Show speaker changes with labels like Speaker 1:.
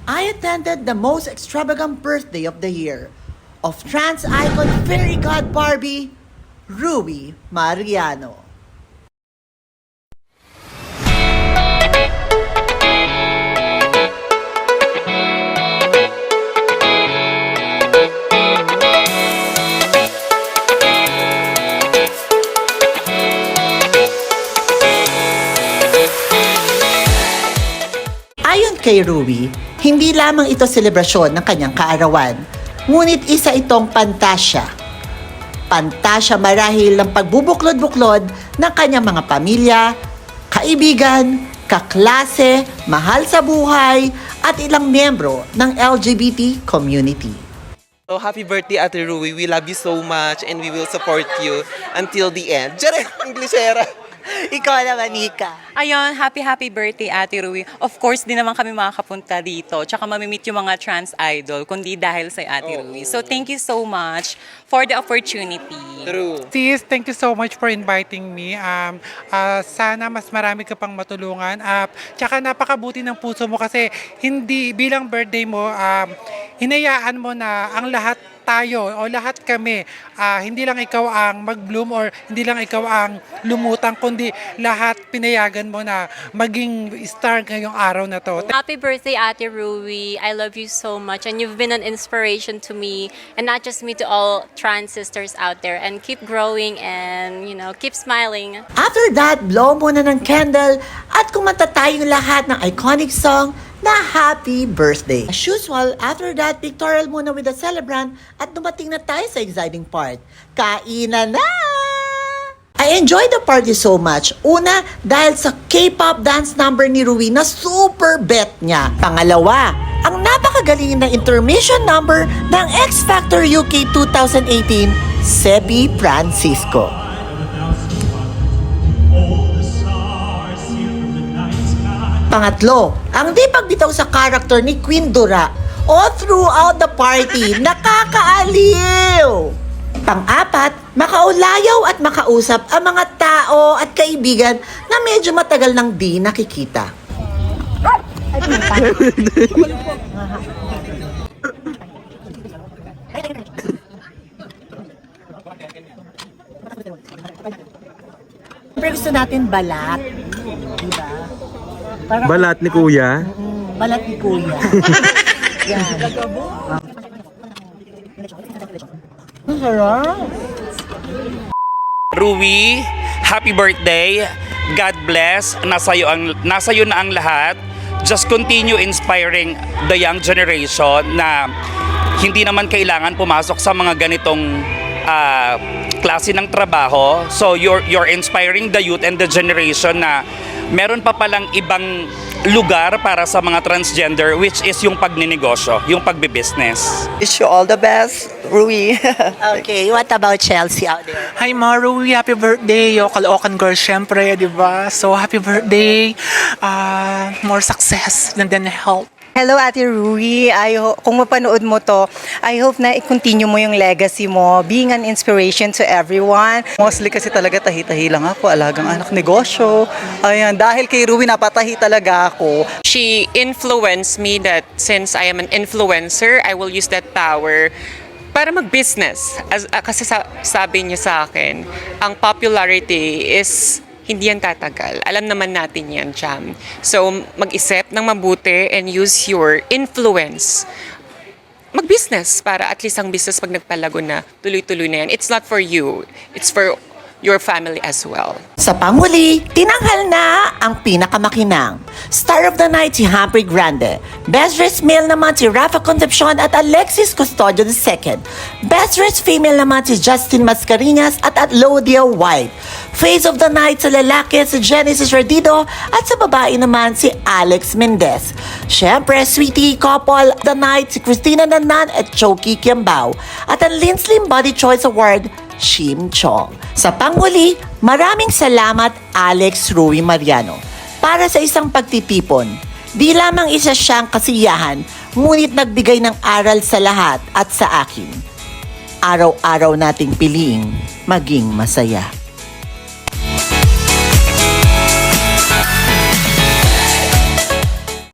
Speaker 1: I attended the most extravagant birthday of the year of trans icon fairy god Barbie, Rui Mariano. Ayon kay Rui, hindi lamang ito selebrasyon ng kanyang kaarawan, ngunit isa itong pantasya. Pantasya marahil ng pagbubuklod-buklod ng kanyang mga pamilya, kaibigan, kaklase, mahal sa buhay, at ilang miyembro ng LGBT community.
Speaker 2: So happy birthday, Ate Rui. We love you so much and we will support you until the end. Jere, Englishera.
Speaker 1: Ikaw naman, Nika.
Speaker 3: Ayun, happy birthday, Ate Rui. Of course, di naman kami makakapunta dito. Tsaka mamimit yung mga trans idol, kundi dahil sa Ate Rui. So thank you so much for the opportunity.
Speaker 2: True.
Speaker 4: Sis, thank you so much for inviting me. Sana mas marami ka pang matulungan. Tsaka napakabuti ng puso mo kasi hindi bilang birthday mo, hinayaan mo na ang lahat tayo o lahat kami, hindi lang ikaw ang mag-bloom or hindi lang ikaw ang lumutang, kundi lahat pinayagan mo na maging star ngayong araw na to.
Speaker 5: Happy birthday, Ate Rui. I love you so much and you've been an inspiration to me and not just me, to all trans sisters out there, and keep growing and, keep smiling.
Speaker 1: After that, blow muna ng candle at kumanta tayong lahat ng iconic song na Happy Birthday. As usual, after that, pictorial muna with the celebrant at dumating na tayo sa exciting part. Kainan na! I enjoyed the party so much. Una, dahil sa K-pop dance number ni Rui na super bet niya. Pangalawa, ang napakagaling na intermission number ng X Factor UK 2018, Sebi Francisco. Pangatlo, ang di pagbitaw sa character ni Queen Dora all throughout the party, nakakaaliw! Pang-apat, makaulayaw at makausap ang mga tao at kaibigan na medyo matagal nang di nakikita. Siyempre gusto natin balat, diba?
Speaker 6: Balat ni Kuya?
Speaker 1: Balat ni Kuya. Yan. Ang sarap.
Speaker 7: Rui, happy birthday. God bless. Nasa'yo na ang lahat. Just continue inspiring the young generation na hindi naman kailangan pumasok sa mga ganitong klase ng trabaho. So you're inspiring the youth and the generation na meron pa palang ibang lugar para sa mga transgender, which is yung pagninegosyo, yung pagbibusiness.
Speaker 8: Wish you all the best, Rui.
Speaker 1: Okay, what about Chelsea out there?
Speaker 4: Hi Maru, happy birthday. Yo, Caloocan girl, syempre, di ba? So, happy birthday. More success and then health.
Speaker 8: Hello, Ate Rui. Kung mapanood mo to, I hope na i-continue mo yung legacy mo, being an inspiration to everyone.
Speaker 9: Mostly kasi talaga tahi-tahi lang ako, alagang anak negosyo. Ayan, dahil kay Rui napatahi talaga ako.
Speaker 3: She influenced me that since I am an influencer, I will use that power para mag-business. Kasi sabi niya sa akin, ang popularity is hindi yan tatagal. Alam naman natin yan, Jam. So, mag-isip ng mabuti and use your influence. Mag-business para at least ang business pag nagpalago na, tuloy-tuloy na yan. It's not for you. It's for your family as well.
Speaker 1: Sa panguli, tinanghal na ang pinakamakinang. Star of the night si Humphrey Grande. Best dressed male naman si Rafa Concepcion at Alexis Custodio II. Best dressed female naman si Justin Mascareñas at Atlodia White. Face of the night sa lalaki si Genesis Redido at sa babae naman si Alex Mendez. Siyempre, sweetie couple of the night si Christina Nanan at Choki Kiambao. At ang Linslim Body Choice Award, Shim Chong. Sa panghuli, maraming salamat Alex Rui Mariano para sa isang pagtitipon. Di lamang isa siyang kasiyahan, ngunit nagbigay ng aral sa lahat at sa akin. Araw-araw nating piliing maging masaya.